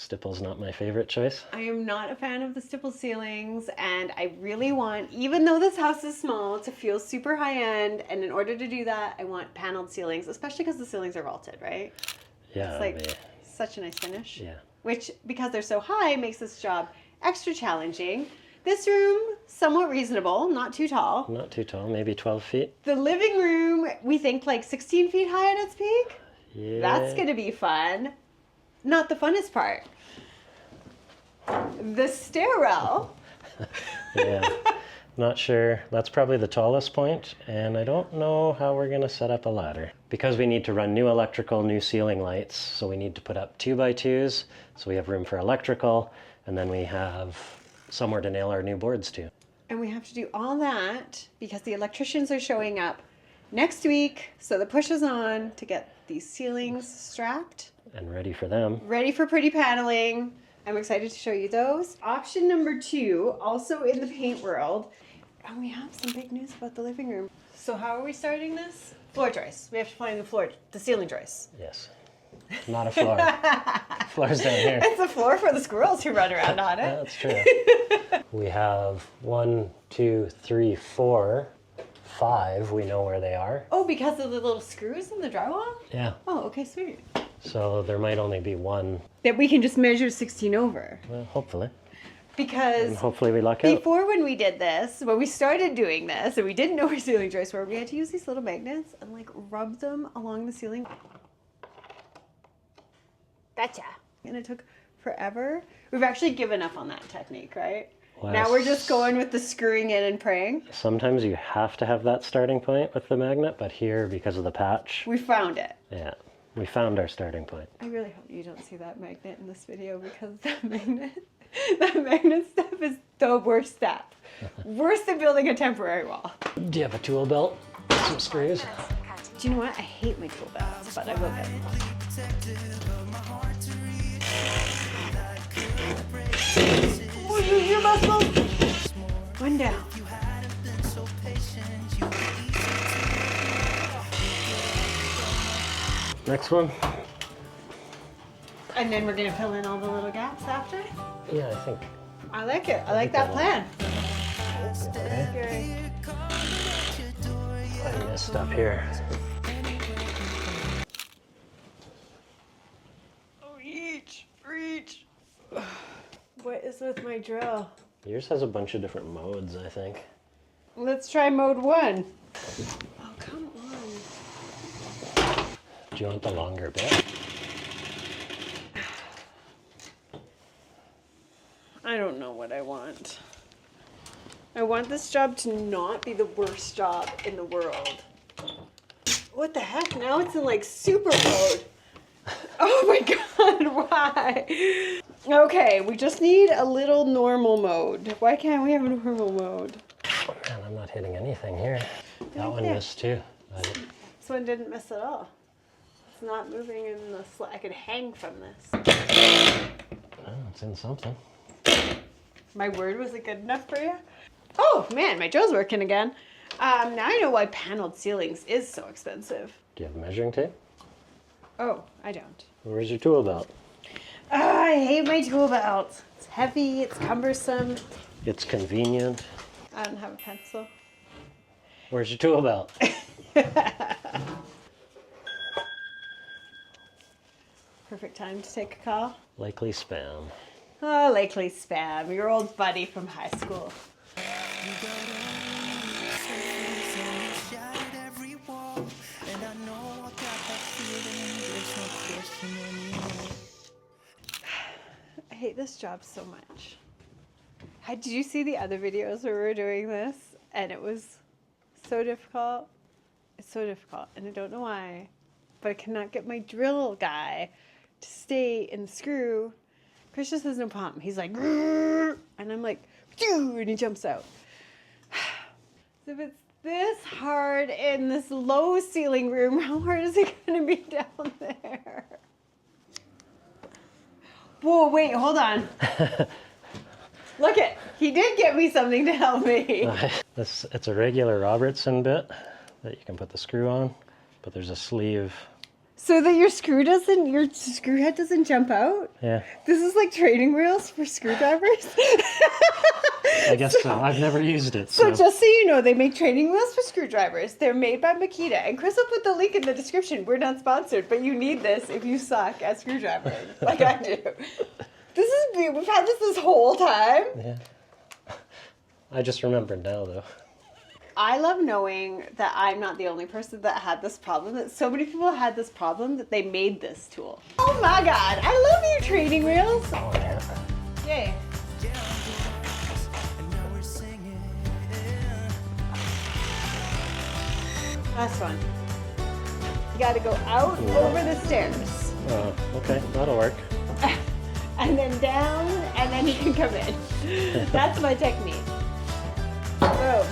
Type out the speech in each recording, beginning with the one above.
Stipple's not my favorite choice. I am not a fan of the stipple ceilings, and I really want, even though this house is small, to feel super high-end, and in order to do that, I want paneled ceilings, especially because the ceilings are vaulted, right? Yeah. It's like such a nice finish. Yeah. Which, because they're so high, makes this job extra challenging. This room, somewhat reasonable, not too tall. Not too tall, maybe 12 feet. The living room, we think like 16 feet high at its peak. Yeah. That's gonna be fun. Not the funnest part. The stairwell. Yeah, not sure. That's probably the tallest point, and I don't know how we're gonna set up a ladder. Because we need to run new electrical, new ceiling lights, so we need to put up 2x2s, so we have room for electrical, and then we have somewhere to nail our new boards to. And we have to do all that because the electricians are showing up next week, so the push is on to get these ceilings strapped. And ready for them. Ready for pretty paneling. I'm excited to show you those. Option number 2, also in the paint world. And we have some big news about the living room. So how are we starting this? Floor joists. We have to find the ceiling joists. Yes. Not a floor. Floor's down here. It's a floor for the squirrels who run around on it. That's true. We have 1, 2, 3, 4, 5. We know where they are. Oh, because of the little screws in the drywall? Yeah. Oh, okay, sweet. So there might only be one. That we can just measure 16 over. Well, hopefully. Because And hopefully we luck out. before, when we did this, when we started doing this, and we didn't know where ceiling joists were, we had to use these little magnets and like rub them along the ceiling. Gotcha. And it took forever. We've actually given up on that technique, right? Well, now we're just going with the screwing in and praying. Sometimes you have to have that starting point with the magnet, but here, because of the patch, We found it. yeah, we found our starting point. I really hope you don't see that magnet in this video because that magnet step is the worst step. Worse than building a temporary wall. Do you have a tool belt? Some screws? Do you know what? I hate my tool belts, but I will get them. Oh, use your muscle. One down. Next one? And then we're gonna fill in all the little gaps after. Yeah, I think. I like it. I like that plan. Okay. I messed up here. Reach. What is with my drill? Yours has a bunch of different modes, I think. Let's try mode 1. Oh, come on. Do you want the longer bit? I don't know what I want. I want this job to not be the worst job in the world. What the heck? Now it's in like super mode. Oh my god, why? Okay, we just need a little normal mode. Why can't we have a normal mode? Man, I'm not hitting anything here. That one missed too. This one didn't miss at all. It's not moving in the I could hang from this. Oh, it's in something. My word, was it good enough for you? Oh man, my drill's working again. Now I know why paneled ceilings is so expensive. Do you have measuring tape? Oh, I don't. Where's your tool belt? I hate my tool belt. It's heavy, it's cumbersome. It's convenient. I don't have a pencil. Where's your tool belt? Perfect time to take a call. Likely spam. Oh, likely spam. Your old buddy from high school. I hate this job so much. Did you see the other videos where we were doing this? And it was so difficult. It's so difficult, and I don't know why. But I cannot get my drill guy to stay in the screw. Chris just has no problem. He's like, "Grrr," and I'm like, "Phew," and he jumps out. So if it's this hard in this low ceiling room, how hard is it going to be down there? Whoa, wait, hold on. Look it, he did get me something to help me. It's a regular Robertson bit that you can put the screw on, but there's a sleeve So that your screw head doesn't jump out? Yeah, This is like training wheels for screwdrivers. I guess so. I've never used it, So so. just so you know, they make training wheels for screwdrivers. They're made by Makita. And Chris will put the link in the description. We're not sponsored, but you need this if you suck at screwdrivering, like I do. We've had this whole time. Yeah. I just remembered now, though. I love knowing that I'm not the only person that had this problem, that so many people had this problem that they made this tool. Oh my God, I love your training wheels. Oh, yeah. Yay. Last one. You gotta go out over the stairs. Oh, okay, that'll work. And then down, and then you can come in. That's my technique. Boom.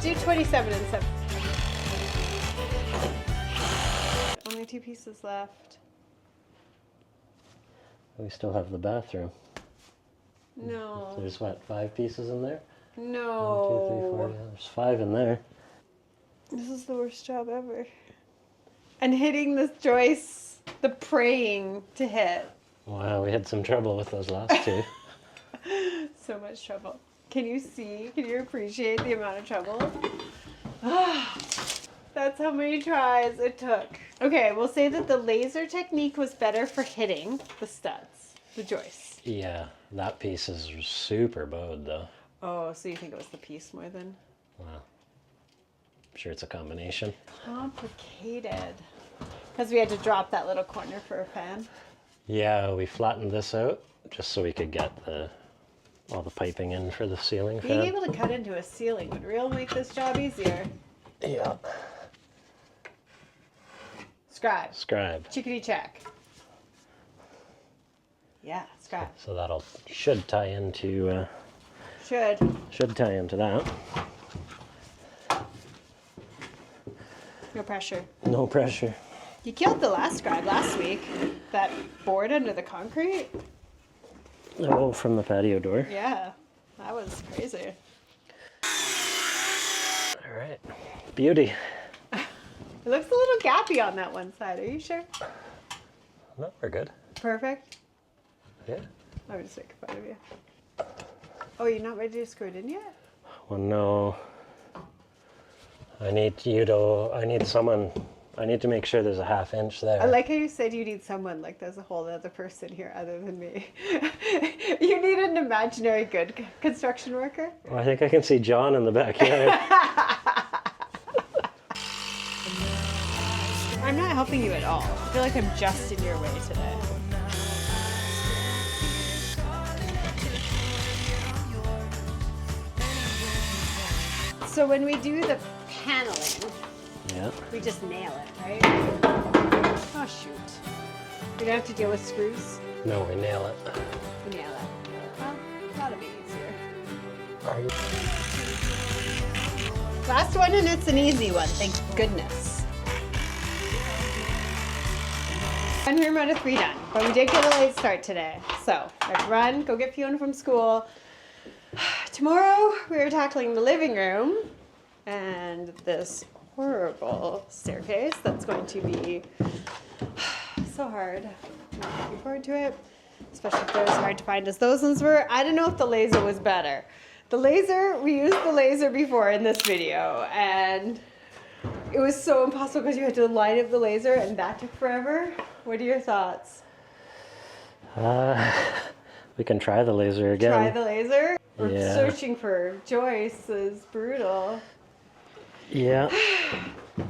Do 27 and 7. Only 2 pieces left. We still have the bathroom. No. There's what, 5 pieces in there? No. 1, 2, 3, 4. Yeah, there's 5 in there. This is the worst job ever. And hitting this joist, the praying to hit. Wow, we had some trouble with those last 2. So much trouble. Can you see? Can you appreciate the amount of trouble? That's how many tries it took. Okay, we'll say that the laser technique was better for hitting the studs, the joists. Yeah, that piece is super bowed, though. Oh, so you think it was the piece more than? Wow. I'm sure it's a combination. Complicated. Because we had to drop that little corner for a fan. Yeah, we flattened this out just so we could get all the piping in for the ceiling fan. Being able to cut into a ceiling would really make this job easier. Yeah. Scribe. Scribe. Chickadee check. Yeah, scribe. So that'll should tie into Should. that. No pressure. No pressure. You killed the last scribe last week. That board under the concrete. Oh, from the patio door. Yeah, that was crazy. All right. Beauty. It looks a little gappy on that one side. Are you sure? No, we're good. Perfect. Yeah. I'm just making fun of you. Oh, you're not ready to screw it in yet? Well, no. I need someone. I need to make sure there's a 1/2 inch there. I like how you said you need someone, like there's a whole other person here other than me. You need an imaginary good construction worker? Well, I think I can see John in the backyard. I'm not helping you at all. I feel like I'm just in your way today. So when we do the paneling, Yeah. we just nail it, right? Oh shoot. We don't have to deal with screws. No, we nail it. We nail it. Well, that'll be easier. Are you? Last one, and it's an easy one, thank goodness. 1 room out of 3 done, but we did get a late start today. So let's run, go get Fiona from school. Tomorrow we're tackling the living room and this horrible staircase that's going to be so hard. I'm not looking forward to it, especially if they're as hard to find as those ones were. I don't know if the laser was better. The laser, we used the laser before in this video, and it was so impossible because you had to line up the laser, and that took forever. What are your thoughts? We can try the laser again. Try the laser? Or Yeah. searching for joists is brutal. Yeah.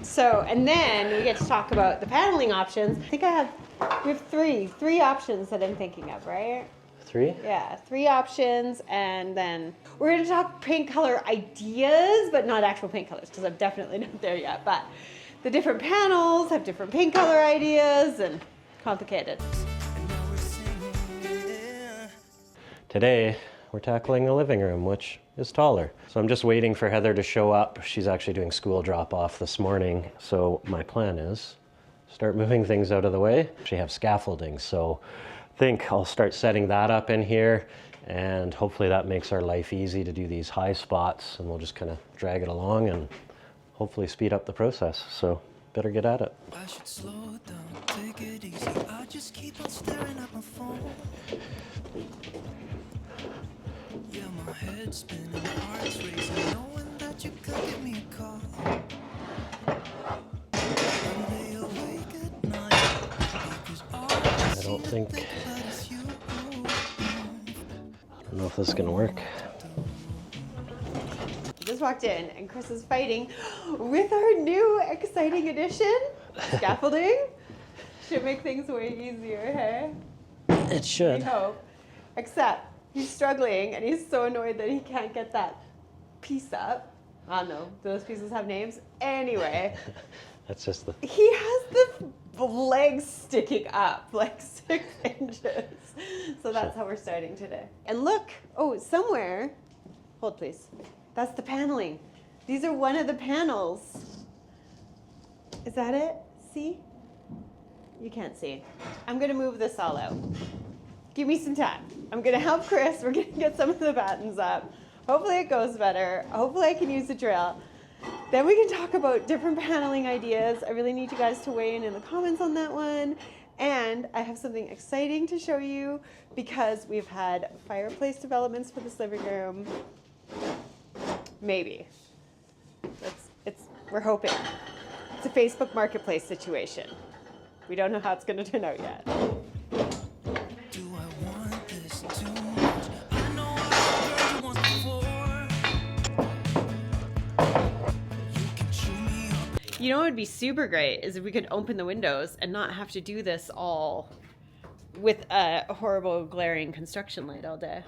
So, and then we get to talk about the paneling options. I think we have three options that I'm thinking of, right? 3? Yeah, 3 options, and then we're going to talk paint color ideas, but not actual paint colors, because I'm definitely not there yet. But the different panels have different paint color ideas, and complicated. Today, we're tackling the living room, which is taller. So I'm just waiting for Heather to show up. She's actually doing school drop-off this morning. So my plan is start moving things out of the way. She have scaffolding, so I think I'll start setting that up in here. And hopefully that makes our life easy to do these high spots, and we'll just kind of drag it along and hopefully speed up the process. So better get at it. I should slow down, take it easy. I just keep on staring at my phone. Yeah, my head's spinning, heart's racing, knowing that you could give me a call. Lay awake at night, because all I don't seem think- to think about is you. I don't know if this is gonna work. Just walked in and Chris is fighting with our new exciting addition, scaffolding. Should make things way easier, hey? It We should. hope. Except he's struggling and he's so annoyed that he can't get that piece up. I don't know, do those pieces have names? Anyway, That's just the... he has the legs sticking up like 6 inches. So that's how we're starting today. And look, oh, somewhere, hold please. That's the paneling. These are one of the panels. Is that it? See? You can't see. I'm gonna move this all out. Give me some time. I'm gonna help Chris. We're gonna get some of the battens up. Hopefully it goes better. Hopefully I can use a drill. Then we can talk about different paneling ideas. I really need you guys to weigh in the comments on that one. And I have something exciting to show you because we've had fireplace developments for this living room. Maybe. We're hoping. It's a Facebook Marketplace situation. We don't know how it's going to turn out yet. Do I want this too much? I know I've heard you once before. You can chew me up. You know what would be super great is if we could open the windows and not have to do this all with a horrible glaring construction light all day.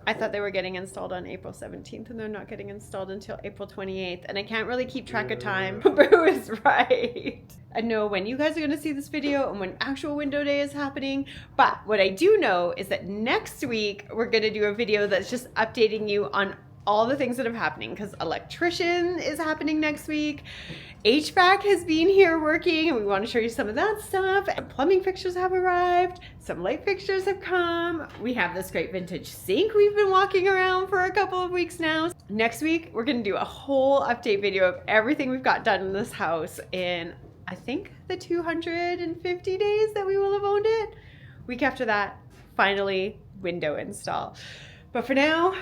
I thought they were getting installed on April 17th and they're not getting installed until April 28th, and I can't really keep track of time. Boo is right. I know when you guys are going to see this video and when actual window day is happening, but what I do know is that next week we're going to do a video that's just updating you on all the things that are happening, because electrician is happening next week. HVAC has been here working and we want to show you some of that stuff. And plumbing fixtures have arrived. Some light fixtures have come. We have this great vintage sink we've been walking around for a couple of weeks now. Next week, we're going to do a whole update video of everything we've got done in this house in, I think, the 250 days that we will have owned it. Week after that, finally, window install. But for now,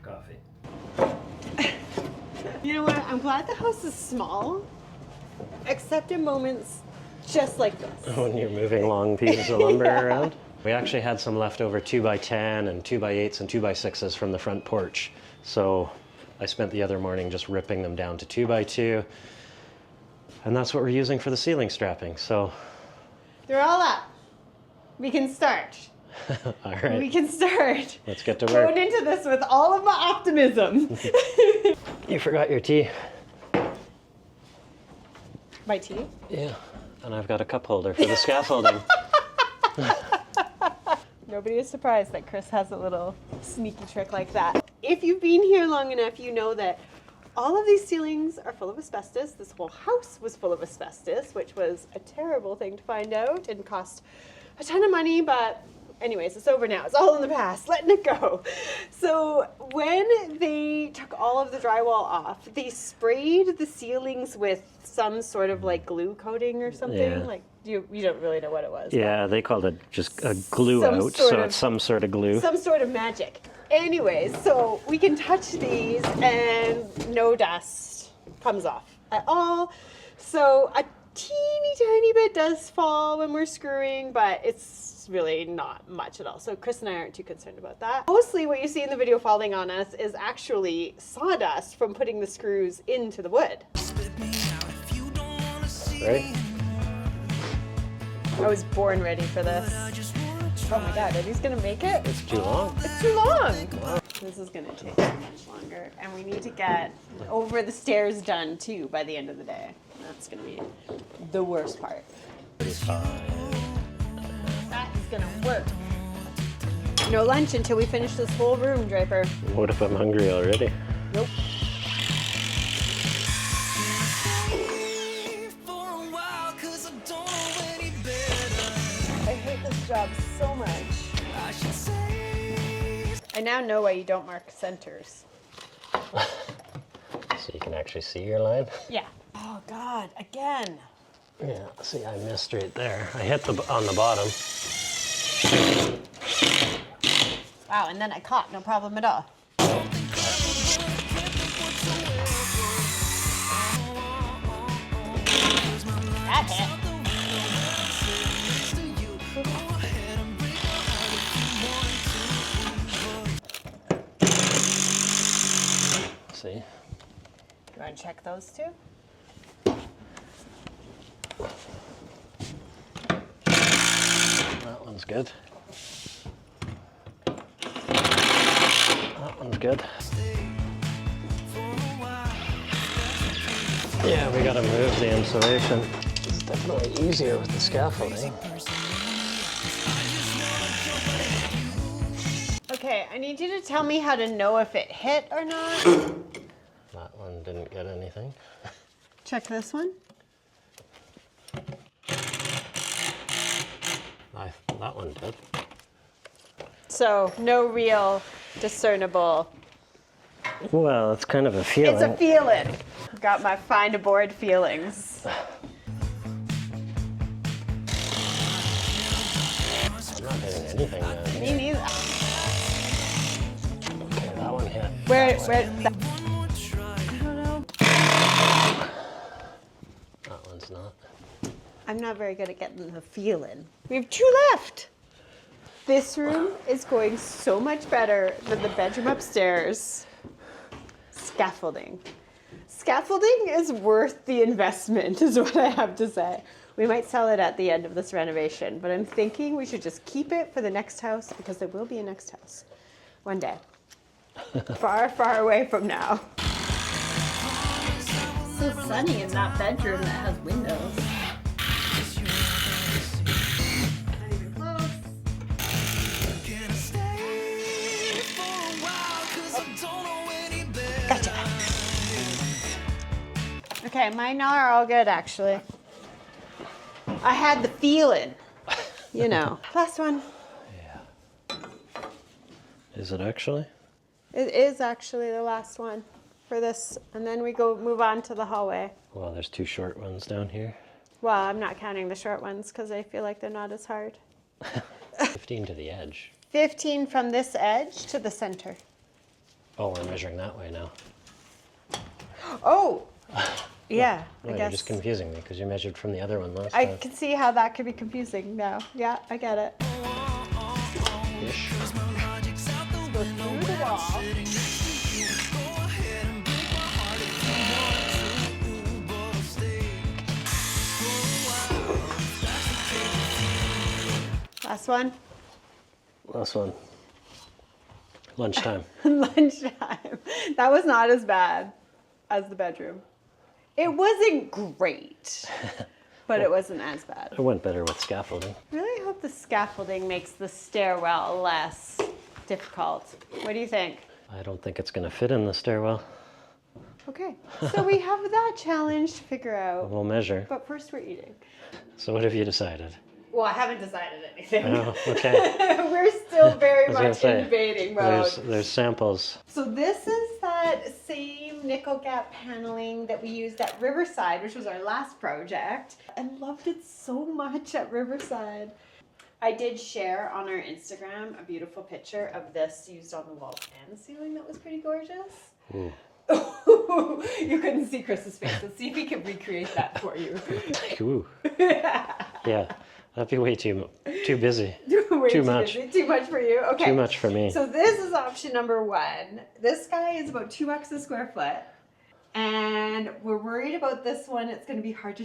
Coffee. you know what? I'm glad the house is small, except in moments just like this. When you're moving long pieces of lumber around. We actually had some leftover 2x10 and 2x8s and 2x6s from the front porch. So I spent the other morning just ripping them down to 2x2. And that's what we're using for the ceiling strapping. So They're all up. We can start. all right, We can start. let's get to work. Going into this with all of my optimism. You forgot your tea. My tea? Yeah, and I've got a cup holder for the scaffolding. Nobody is surprised that Chris has a little sneaky trick like that. If you've been here long enough, you know that all of these ceilings are full of asbestos. This whole house was full of asbestos, which was a terrible thing to find out and cost a ton of money, but anyways, it's over now. It's all in the past, letting it go. So when they took all of the drywall off, they sprayed the ceilings with some sort of like glue coating or something. Yeah. Like you don't really know what it was. Yeah, they called it just a glue Some out, sort so of- it's some sort of glue. Some sort of magic. Anyways, so we can touch these and no dust comes off at all. So a teeny tiny bit does fall when we're screwing, but it's really not much at all. So Chris and I aren't too concerned about that. Mostly what you see in the video falling on us is actually sawdust from putting the screws into the wood. Spit me out if you don't wanna see Right? me. I was born ready for this. I just wanna Oh my god, are these gonna make it? It's too long. It's too long. This is gonna take so much longer, and we need to get over the stairs done too by the end of the day. That's gonna be the worst part. That is gonna work. No lunch until we finish this whole room, Draper. What if I'm hungry already? Nope. for a while 'cause I don't know any better. I hate this job so much. I I now know why you don't mark centers. So you can actually see your line. Yeah. Oh God, again. Yeah, see, I missed right there. I hit on the bottom. Wow, and then I caught, no problem at all. That hit. See? You want to check those two? That one's good. That one's good. Yeah, we gotta move the insulation. It's definitely easier with the scaffolding. Okay, I need you to tell me how to know if it hit or not. That one didn't get anything. Check this one. That one did. So, no real discernible. Well, it's kind of a feeling. It's a feeling. Got my find aboard feelings. I'm not hitting anything down here. Me neither. Okay, that one hit. Where, I don't know. That one's not. I'm not very good at getting the feeling. We have two left. This room is going so much better than the bedroom upstairs. Scaffolding. Scaffolding is worth the investment, is what I have to say. We might sell it at the end of this renovation, but I'm thinking we should just keep it for the next house because there will be a next house one day. Far, far away from now. It's so sunny in that bedroom that has windows. Not even close. Gotcha. Okay, mine are all good actually. I had the feeling, you know. Last one. Is it actually? It is actually the last one for this, and then we move on to the hallway. Well, there's two short ones down here. Well, I'm not counting the short ones because I feel like they're not as hard. 15 to the edge. 15 from this edge to the center. Oh, we're measuring that way now. Oh, yeah, No, I you're guess. just confusing me because you measured from the other one last I time. can see how that could be confusing now. Yeah, I get it. Ish. Go through the wall. Last one. Last one. Lunchtime. Lunchtime. That was not as bad as the bedroom. It wasn't great, but it wasn't as bad. It went better with scaffolding. I really hope the scaffolding makes the stairwell less difficult. What do you think? I don't think it's going to fit in the stairwell. Okay, so we have that challenge to figure out. We'll measure. But first we're eating. So what have you decided? Well, I haven't decided anything. Oh, okay. We're still very I was gonna much say, in debating mode. There's samples. So this is that same nickel gap paneling that we used at Riverside, which was our last project. I loved it so much at Riverside. I did share on our Instagram a beautiful picture of this used on the walls and ceiling that was pretty gorgeous. Ooh. You couldn't see Chris's face. Let's see if we can recreate that for you. Ooh. Yeah, that'd be way too busy. Way Too much. busy. Too much for you? Okay. Too much for me. So this is option number one. This guy is about $2 a square foot. And we're worried about this one. It's going to be hard to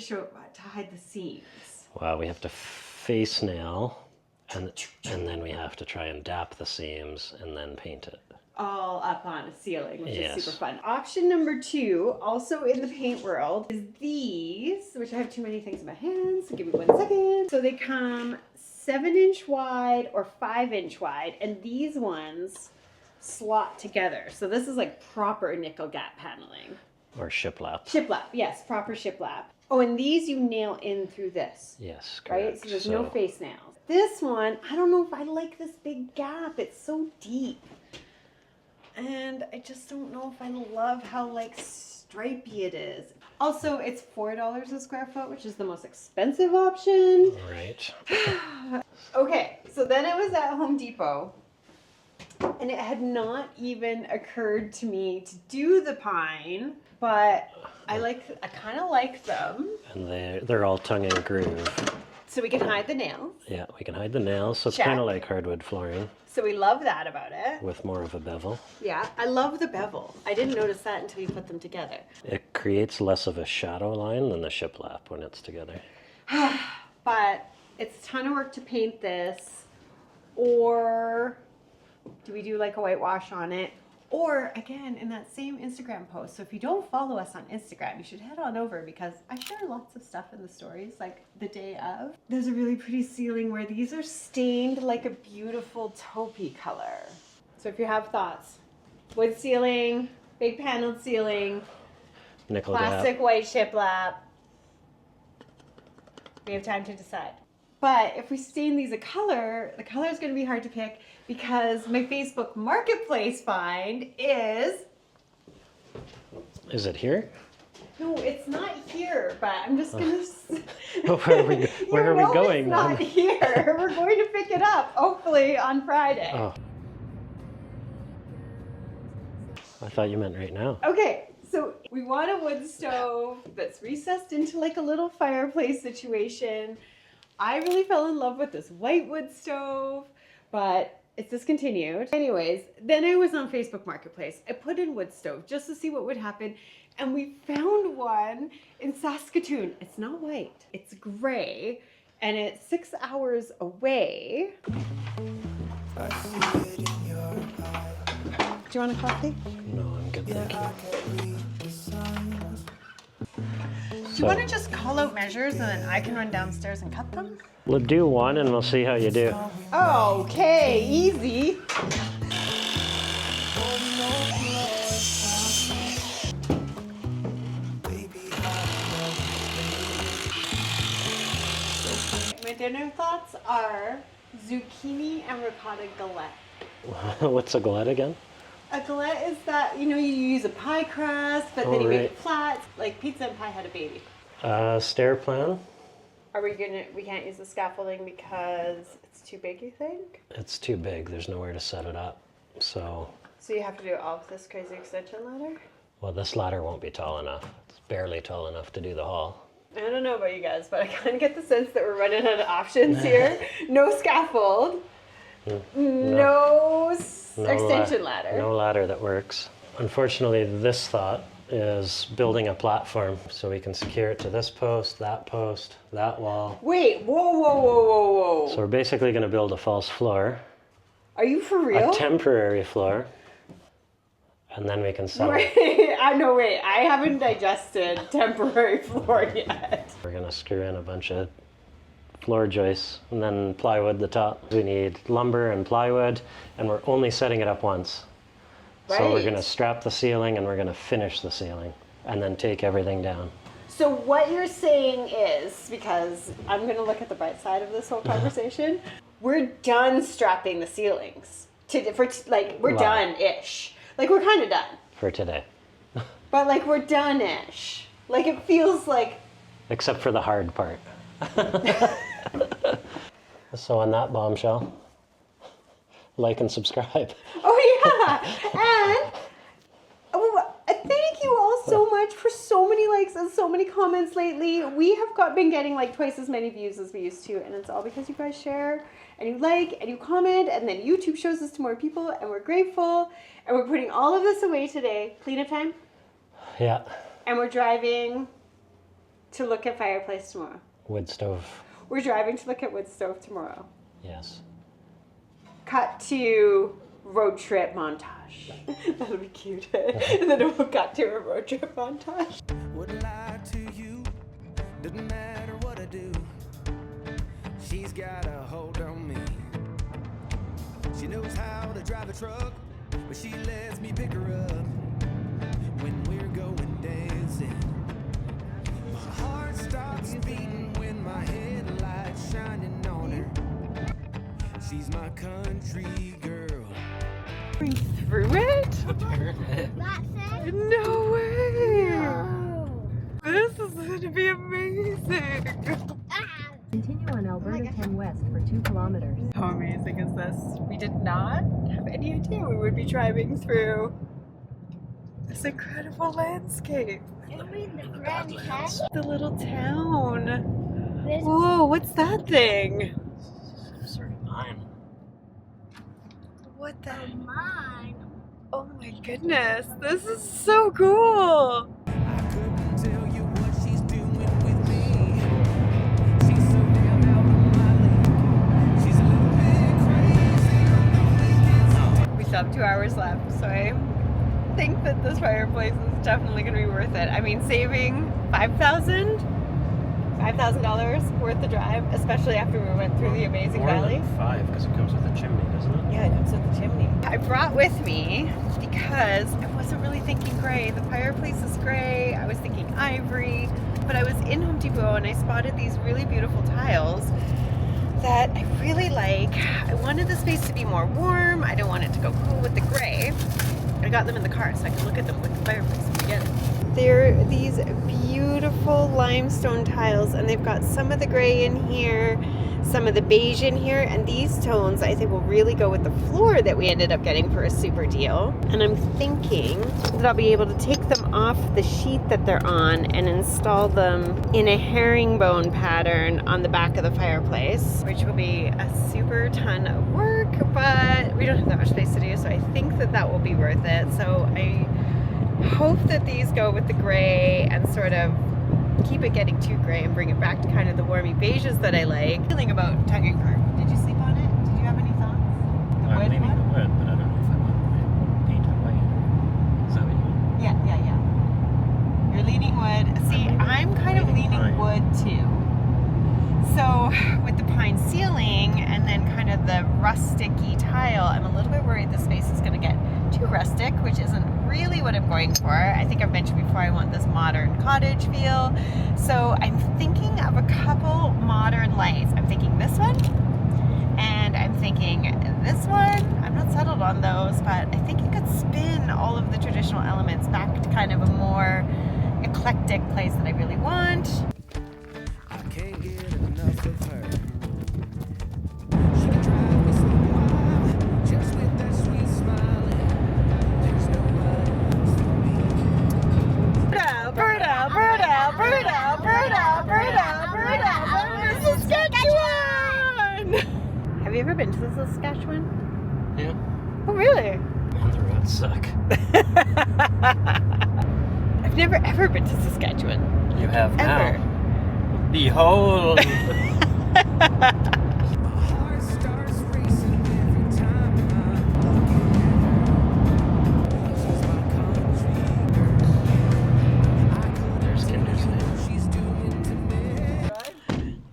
hide the seams. Wow, we have to face nail, and then we have to try and dap the seams and then paint it. All up on a ceiling, which Yes. is super fun. Option number two, also in the paint world, is these, which I have too many things in my hands, so give me 1 second. So they come 7-inch wide or 5-inch wide, and these ones slot together. So this is like proper nickel gap paneling. Or shiplap. Shiplap, yes, proper shiplap. Oh, and these you nail in through this, Yes, right? correct. So there's no face nails. This one, I don't know if I like this big gap. It's so deep. and I just don't know if I love how like stripy it is. Also, it's $4 a square foot, which is the most expensive option. Right. Okay, so then I was at Home Depot, and it had not even occurred to me to do the pine, but I kind of like them. And they're all tongue and groove. So we can hide the nails. Yeah, we can hide the nails, so it's Check. kind of like hardwood flooring So we love that about it. with more of a bevel. Yeah, I love the bevel. I didn't notice that until you put them together. It creates less of a shadow line than the shiplap when it's together. But it's a ton of work to paint this. Or do we do like a whitewash on it? Or again, in that same Instagram post. So if you don't follow us on Instagram, you should head on over because I share lots of stuff in the stories like the day of. There's a really pretty ceiling where these are stained like a beautiful taupey color. So if you have thoughts, wood ceiling, big paneled ceiling, Nickel plastic gap. white shiplap. We have time to decide. But if we stain these a color, the color is going to be hard to pick because my Facebook Marketplace find is... Is it here? No, it's not here, but I'm just going to... Where are we going It's not then? here. We're going to pick it up, hopefully, on Friday. Oh. I thought you meant right now. Okay, so we want a wood stove that's recessed into like a little fireplace situation. I really fell in love with this white wood stove, but it's discontinued. Anyways, then I was on Facebook Marketplace. I put in wood stove just to see what would happen, and we found one in Saskatoon. It's not white, it's gray, and it's 6 hours away. I see it in your eyes. Do you want a coffee? No, I'm good, thank you. I can read the signs. Do you want to just call out measures and then I can run downstairs and cut them? We'll do one and we'll see how you do. Okay, easy. My dinner thoughts are zucchini and ricotta galette. What's a galette again? A galette is that, you use a pie crust, but then you make it right. flat. Like pizza and pie had a baby. Stair plan. Are we can't use the scaffolding because it's too big, you think? It's too big. There's nowhere to set it up. So, So you have to do all of this crazy extension ladder? well, this ladder won't be tall enough. It's barely tall enough to do the hall. I don't know about you guys, but I kind of get the sense that we're running out of options here. No scaffold, no extension ladder. No ladder that works. Unfortunately, this thought is building a platform so we can secure it to this post, that wall. Wait, whoa. So we're basically going to build a false floor, Are you for real? a temporary floor, and then we can settle. Wait, wait, I haven't digested temporary floor yet. We're going to screw in a bunch of floor joists and then plywood the top. We need lumber and plywood, and we're only setting it up once. So we're Right. going to strap the ceiling and we're going to finish the ceiling and then take everything down. So what you're saying is, because I'm going to look at the bright side of this whole conversation, we're done strapping the ceilings. We're Wow. done-ish. Like, we're kind of done. For today. But, like, we're done-ish. Like, it feels like... Except for the hard part. So on that bombshell, like and subscribe. Oh, yeah! And... thank you all so much for so many likes and so many comments lately. We have been getting like twice as many views as we used to, and it's all because you guys share and you like and you comment, and then YouTube shows us to more people, and we're grateful. And we're putting all of this away today. Cleanup time. Yeah. And we're driving to look at fireplace tomorrow. Wood stove. We're driving to look at wood stove tomorrow. Yes. Cut to road trip montage. That'll be cute. And then we'll cut to a road trip montage. Wouldn't lie to you, doesn't matter what I do. She's got a hold on me. She knows how to drive a truck, but she lets me pick her up when we're going dancing. My heart starts beating when my headlights shining on her. She's my country girl. Through it? turn it. No way! Oh. This is going to be amazing! Continue on Alberta 10 West for 2 kilometers. How amazing is this? We did not have any idea we would be driving through this incredible landscape. The Grand Canyon. The little town. This Whoa, what's that thing? Sort of mine. What the? is mine. Oh my goodness, this is so cool! I couldn't tell you what she's doing with me. She's so damn out of my league. She's a little bit crazy. We still have 2 hours left, so I think that this fireplace is definitely going to be worth it. I mean, saving $5,000 worth the drive, especially after we went through the amazing More valley. than 5 because it comes with a chimney, doesn't it? Yeah, it comes with the chimney. I brought with me because I wasn't really thinking gray. The fireplace is gray. I was thinking ivory, but I was in Home Depot and I spotted these really beautiful tiles that I really like. I wanted the space to be more warm. I don't want it to go cool with the gray. I got them in the car so I can look at them with the fireplace together. They're these beautiful limestone tiles, and they've got some of the gray in here, some of the beige in here, and these tones I think will really go with the floor that we ended up getting for a super deal. And I'm thinking that I'll be able to take them off the sheet that they're on and install them in a herringbone pattern on the back of the fireplace, which will be a super ton of work, but we don't have that much space to do, so I think that that will be worth it. So I hope that these go with the gray and sort of keep it getting too gray and bring it back to kind of the warmy beiges that I like. Feeling about tongue and carve. Did you sleep on it? Did you have any thoughts? The I'm wood leaning one? the wood, but I don't know if I want to paint it white. Is that what you want? Yeah. You're leaning wood. See, I'm kind of leaning Pine. wood too. So with the pine ceiling and then kind of the rustic-y tile, I'm a little bit worried the space is going to get too rustic, which isn't really what I'm going for. I think I've mentioned before I want this modern cottage feel. So I'm thinking of a couple modern lights. I'm thinking this one, and I'm thinking this one. I'm not settled on those, but I think it could spin all of the traditional elements back to kind of a more eclectic place that I really want. I can't get enough of her. She can drive me so wild, just with that sweet smile. There's nobody else for me. Bird out, Saskatchewan! Have you ever been to Saskatchewan? Yeah. Oh, really? And the roads suck. I've never ever been to Saskatchewan. You have Ever. now. Behold! My heart starts racing every time I'm looking at her. She's my country girl. I There's couldn't Kinder's tell you name. what she's doing to me.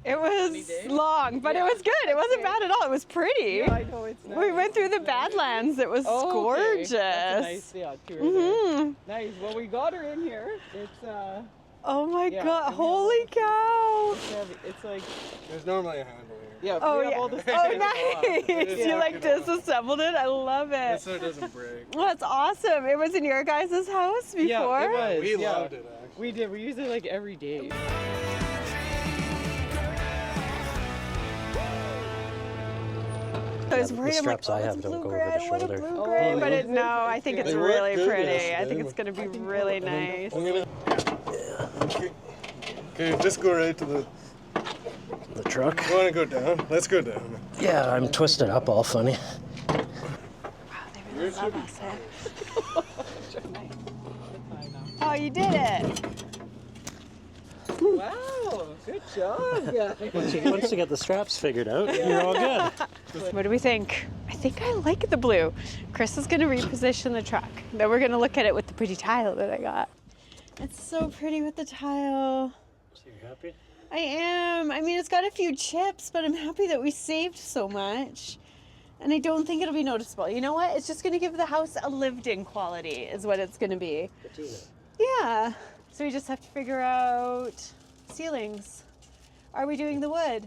It was long, but it was good. It wasn't bad at all. It was pretty. Yeah, I know, it's nice. We went through the Badlands. It was Oh, okay. gorgeous. That's a nice tour there. Mhm. Nice. Well, we got her in here. It's Oh my Yeah, god! and we have Holy cow! heavy. It's like There's normally a handle here. yeah. Oh we have yeah! all the Oh stuff. nice! You like disassembled it? I love it. Just so it doesn't break. Well, that's awesome. It was in your guys' house before. Yeah, it was. We yeah. loved it actually. We did. We used it like every day. I was the worried. I'm like, straps I oh, have it's don't blue go gray. over I the don't want a shoulder. blue Oh, gray, but is it, it? no, I think They it's worked really good pretty. I yesterday. think it's gonna be really nice. I'm gonna. Okay, just go right to the. The truck? You want to go down? Let's go down. Yeah, I'm twisted up all funny. Wow, they really love us, eh? Oh, you did it! Wow. Good job, guys. Once you get the straps figured out, you're all good. What do we think? I think I like the blue. Chris is gonna reposition the truck. Then we're gonna look at it with the pretty tile that I got. It's so pretty with the tile. So you happy? I am. I mean, it's got a few chips, but I'm happy that we saved so much. And I don't think it'll be noticeable. You know what? It's just gonna give the house a lived-in quality is what it's gonna be. Yeah. So we just have to figure out ceilings. Are we doing the wood?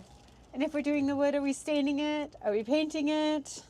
And if we're doing the wood, are we staining it? Are we painting it?